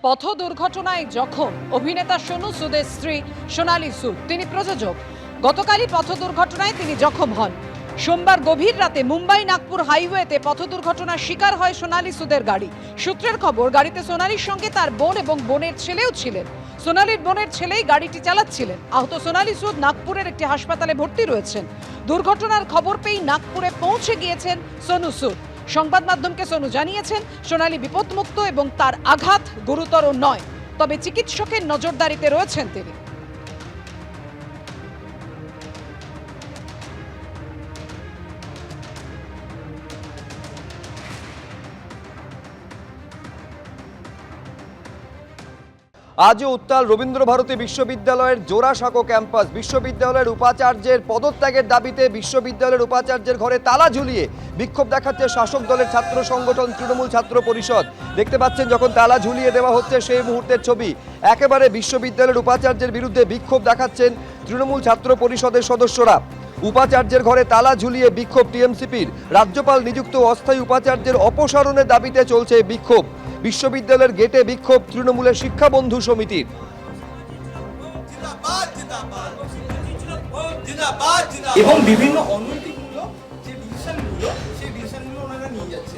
পথ দুর্ঘটনায় জখম অভিনেতা সোনু সুদের স্ত্রী সোনালী সুদ। তিনি প্রযোজক। গতকালই পথ দুর্ঘটনায় তিনি জখম হন। সোমবার গভীর রাতে মুম্বাই নাগপুর হাইওয়েতে পথ দুর্ঘটনার শিকার হয় সোনালী সুদের গাড়ি। সূত্রের খবর, গাড়িতে সোনালীর সঙ্গে তার বোন এবং বোনের ছেলেও ছিলেন। সোনালীর বোনের ছেলেই গাড়িটি চালাচ্ছিলেন। আহত সোনালী সুদ নাগপুরের একটি হাসপাতালে ভর্তি রয়েছেন। দুর্ঘটনার খবর পেয়ে নাগপুরে পৌঁছে গিয়েছেন সোনু সুদ। সংবাদ মাধ্যমকে সোনু জানিয়েছেন, সোনালী বিপদমুক্ত এবং তার আঘাত গুরুতর নয়, তবে চিকিৎসকের নজরদারিতে রয়েছেন তিনি। আজও উত্তাল রবীন্দ্রভারতী বিশ্ববিদ্যালয়ের জোড়াসাঁকো ক্যাম্পাস। বিশ্ববিদ্যালয়ের উপাচার্যের পদত্যাগের দাবিতে বিশ্ববিদ্যালয়ের উপাচার্যের ঘরে তালা ঝুলিয়ে বিক্ষোভ দেখাচ্ছে শাসক দলের ছাত্র সংগঠন তৃণমূল ছাত্র পরিষদ। দেখতে পাচ্ছেন যখন তালা ঝুলিয়ে দেওয়া হচ্ছে সেই মুহূর্তের ছবি। একেবারে বিশ্ববিদ্যালয়ের উপাচার্যের বিরুদ্ধে বিক্ষোভ দেখাচ্ছেন তৃণমূল ছাত্র পরিষদের সদস্যরা। উপাচার্যের ঘরে তালা ঝুলিয়ে বিক্ষোভ টিএমসিপির। রাজ্যপাল নিযুক্ত অস্থায়ী উপাচার্যের অপসারণের দাবিতে চলছে বিক্ষোভ। বিশ্ববিদ্যালয়ের গেটে বিক্ষোভ তৃণমূলের শিক্ষা বন্ধু সমিতির। এবং বিভিন্ন অনৈতিকমূলক যে ডিসিশনগুলো সেই ডিসিশনগুলো ওনারা নিয়ে যাচ্ছে।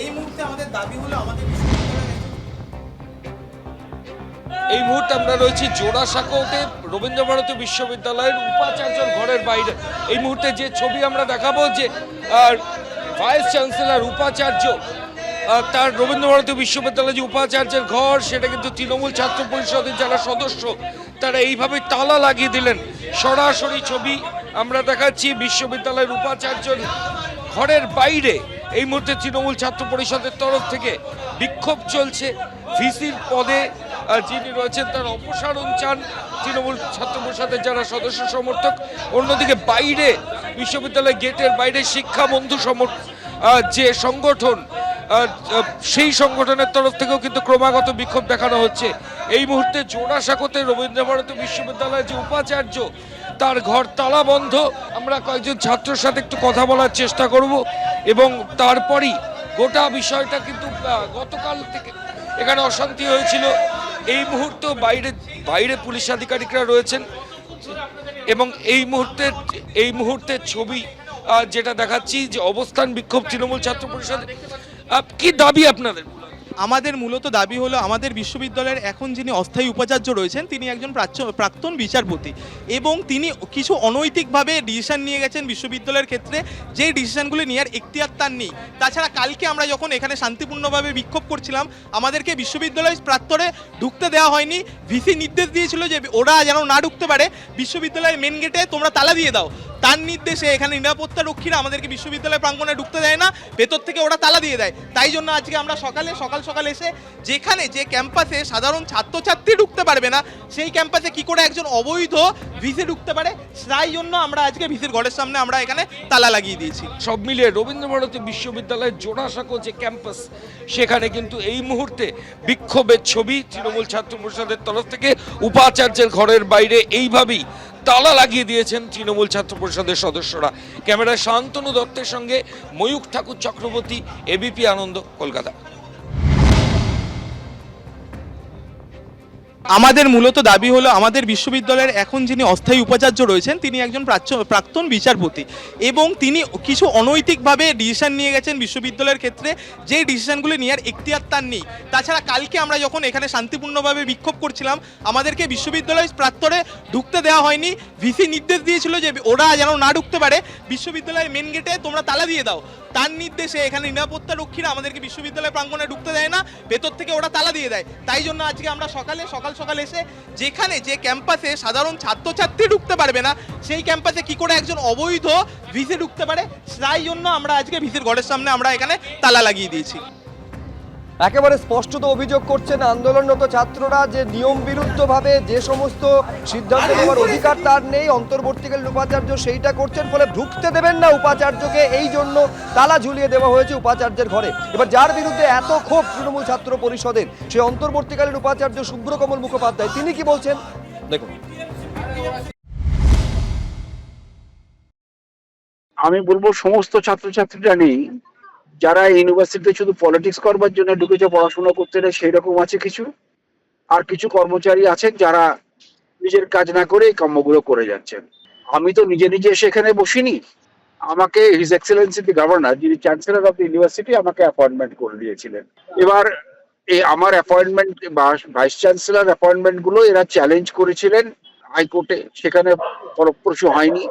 এই মুহূর্তে আমাদের দাবি হলো আমাদের এই মুহূর্তে আমরা রয়েছি জোড়াসাঁকোতে রবীন্দ্রভারতী বিশ্ববিদ্যালয়ের উপাচার্যের ঘরের বাইরে। এই মুহূর্তে যে ছবি আমরা দেখাবো, যে ভাইস চ্যান্সেলর উপাচার্য তার রবীন্দ্রভারতী বিশ্ববিদ্যালয়ের যে উপাচার্যের ঘর, সেটা কিন্তু তৃণমূল ছাত্র পরিষদের যারা সদস্য তারা এইভাবে তালা লাগিয়ে দিলেন। সরাসরি ছবি আমরা দেখাচ্ছি বিশ্ববিদ্যালয়ের উপাচার্যের ঘরের বাইরে। এই মুহূর্তে তৃণমূল ছাত্র পরিষদের তরফ থেকে বিক্ষোভ চলছে। ভিসির পদে যিনি রয়েছেন তার অপসারণ চান তৃণমূল ছাত্র পরিষদের যারা সদস্য সমর্থক। অন্যদিকে বাইরে বিশ্ববিদ্যালয় গেটের বাইরে শিক্ষা বন্ধু যে সংগঠন, সেই সংগঠনের তরফ থেকেও কিন্তু ক্রমাগত বিক্ষোভ দেখানো হচ্ছে। এই মুহূর্তে জোড়াসাঁকোতে রবীন্দ্রভারতী বিশ্ববিদ্যালয়ের যে উপাচার্য তার ঘর তালা বন্ধ। আমরা কয়েকজন ছাত্রের সাথে একটু কথা বলার চেষ্টা করব এবং তারপরই গোটা বিষয়টা কিন্তু গতকাল থেকে এখানে অশান্তি হয়েছিল। এই মুহূর্তে বাইরে পুলিশ আধিকারিকরা রয়েছেন এবং এই মুহূর্তের ছবি যেটা দেখাচ্ছি, যে অবস্থান বিক্ষোভ তৃণমূল ছাত্র পরিষদের। কি দাবি আপনাদের? আমাদের মূলত দাবি হলো আমাদের বিশ্ববিদ্যালয়ের এখন যিনি অস্থায়ী উপাচার্য রয়েছেন তিনি একজন প্রাক্তন বিচারপতি এবং তিনি কিছু অনৈতিকভাবে ডিসিশন নিয়ে গেছেন বিশ্ববিদ্যালয়ের ক্ষেত্রে, যেই ডিসিশনগুলি নেওয়ার এখতিয়ার তার নেই। তাছাড়া কালকে আমরা যখন এখানে শান্তিপূর্ণভাবে বিক্ষোভ করছিলাম, আমাদেরকে বিশ্ববিদ্যালয় প্রাক্তরে ঢুকতে দেওয়া হয়নি। ভিসি নির্দেশ দিয়েছিল যে ওরা যেন না ঢুকতে পারে, বিশ্ববিদ্যালয়ের মেন গেটে তোমরা তালা দিয়ে দাও। তার নির্দেশে এখানে নিরাপত্তা রক্ষীরা আমাদেরকে বিশ্ববিদ্যালয় প্রাঙ্গণে ঢুকতে দেয় না, ভেতর থেকে ওরা তালা দিয়ে দেয়। তাই জন্য আজকে আমরা সকাল সকাল এসে যে ক্যাম্পাসে সাধারণ ছাত্রছাত্রী ঢুকতে পারবে না, সেই ক্যাম্পাসে কি করে একজন অবৈধ ভিসি ঢুকতে পারে, তাই জন্য আমরা আজকে ভিসির ঘরের সামনে আমরা এখানে তালা লাগিয়ে দিয়েছি। সব মিলিয়ে রবীন্দ্রভারতী বিশ্ববিদ্যালয়ের জোড়াসাঁকো যে ক্যাম্পাস, সেখানে কিন্তু এই মুহূর্তে বিক্ষোভের ছবি তৃণমূল ছাত্র পরিষদের তরফ থেকে উপাচার্যের ঘরের বাইরে এইভাবেই তালা লাগিয়ে দিয়েছেন তৃণমূল ছাত্র পরিষদের সদস্যরা। ক্যামেরায় শান্তনু দত্তের সঙ্গে ময়ূখ ঠাকুর চক্রবর্তী, এবিপি আনন্দ, কলকাতা। আমাদের মূলত দাবি হলো আমাদের বিশ্ববিদ্যালয়ের এখন যিনি অস্থায়ী উপাচার্য রয়েছেন তিনি একজন প্রাক্তন বিচারপতি এবং তিনি কিছু অনৈতিকভাবে ডিসিশন নিয়ে গেছেন বিশ্ববিদ্যালয়ের ক্ষেত্রে, যেই ডিসিশনগুলি নেওয়ার এখতিয়ার তার নেই। তাছাড়া কালকে আমরা যখন এখানে শান্তিপূর্ণভাবে বিক্ষোভ করছিলাম, আমাদেরকে বিশ্ববিদ্যালয় প্রাক্তরে ঢুকতে দেওয়া হয়নি। ভিসি নির্দেশ দিয়েছিল যে ওরা যেন না ঢুকতে পারে, বিশ্ববিদ্যালয়ের মেন গেটে তোমরা তালা দিয়ে দাও। তার নির্দেশে এখানে নিরাপত্তা রক্ষীরা আমাদেরকে বিশ্ববিদ্যালয় প্রাঙ্গণে ঢুকতে দেয় না, ভেতর থেকে ওরা তালা দিয়ে দেয়। তাই জন্য আজকে আমরা সকাল এসে যে ক্যাম্পাসে সাধারণ ছাত্রছাত্রী ঢুকতে পারবে না, সেই ক্যাম্পাসে কি করে একজন অবৈধ ভিসি ঢুকতে পারে, তাই জন্য আমরা আজকে ভিসির ঘরের সামনে আমরা এখানে তালা লাগিয়ে দিয়েছি। একেবারে স্পষ্টত অভিযোগ করছেন আন্দোলনরত ছাত্ররা যে নিয়ম বিরুদ্ধভাবে যে সমস্ত সিদ্ধান্ত নেওয়ার অধিকার তার নেই, অন্তর্বর্তীকালীন উপাচার্য সেইটা করছেন, ফলে ঢুকতে দেবেন না উপাচার্যকে, এই জন্য তালা ঝুলিয়ে দেওয়া হয়েছে উপাচার্যের ঘরে। এবার যার বিরুদ্ধে এত ক্ষোভ তৃণমূল ছাত্র পরিষদের, সেই অন্তর্বর্তীকালীন উপাচার্য শুভ্রকমল মুখোপাধ্যায়, তিনি কি বলছেন দেখুন। আমি বলবো সমস্ত ছাত্রছাত্রীরা নেই, যারা ইউনিভার্সিটিতে শুধু পলিটিক্স করবার জন্য ঢুকেছে, পড়াশোনা করতে না, সেই রকম আছে কিছু। আর কিছু কর্মচারী আছেন যারা নিজের কাজ না করে এই কর্মগুলো করে যাচ্ছেন। আমি তো নিজে নিজে সেখানে বসিনি, আমাকে হিজ এক্সেলেন্সি দি গভর্নর, যিনি চ্যান্সেলর অফ দ্য ইউনিভার্সিটি, আমাকে অ্যাপয়েন্টমেন্ট করে দিয়েছিলেন। এবার এই আমার অ্যাপয়েন্টমেন্ট বা ভাইস চ্যান্সেলর অ্যাপয়েন্টমেন্ট গুলো এরা চ্যালেঞ্জ করেছিলেন হাইকোর্টে, সেখানে ফলপ্রসূ হয়নি।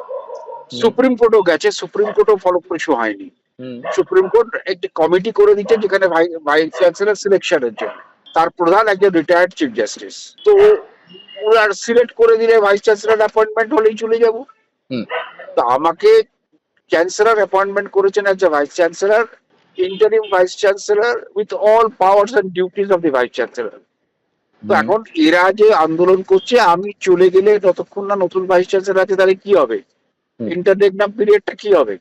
সুপ্রিম কোর্টও গেছে, সুপ্রিম কোর্টও ফলপ্রসূ হয়নি। সুপ্রিম কোর্ট একটি কমিটি করে দিচ্ছে যেখানে ভাইস চ্যান্সেলর সিলেকশনের জন্য, তার প্রধান একজন রিটায়ার্ড চিফ জাস্টিস। তো ওরা সিলেক্ট করে দিলে ভাইস চ্যান্সেলর অ্যাপয়েন্টমেন্ট হলেই চলে যাব। তো আমাকে চ্যান্সেলর অ্যাপয়েন্টমেন্ট করেছেন as a vice chancellor, interim vice chancellor with all powers and duties of the vice chancellor. তো এখন এরা যে আন্দোলন করছে, আমি চলে গেলে ততক্ষণ না নতুন ভাইস চ্যান্সেলর আছে, তাহলে কি হবে? ইন্টাররেগনাম পিরিয়ডটা কি হবে?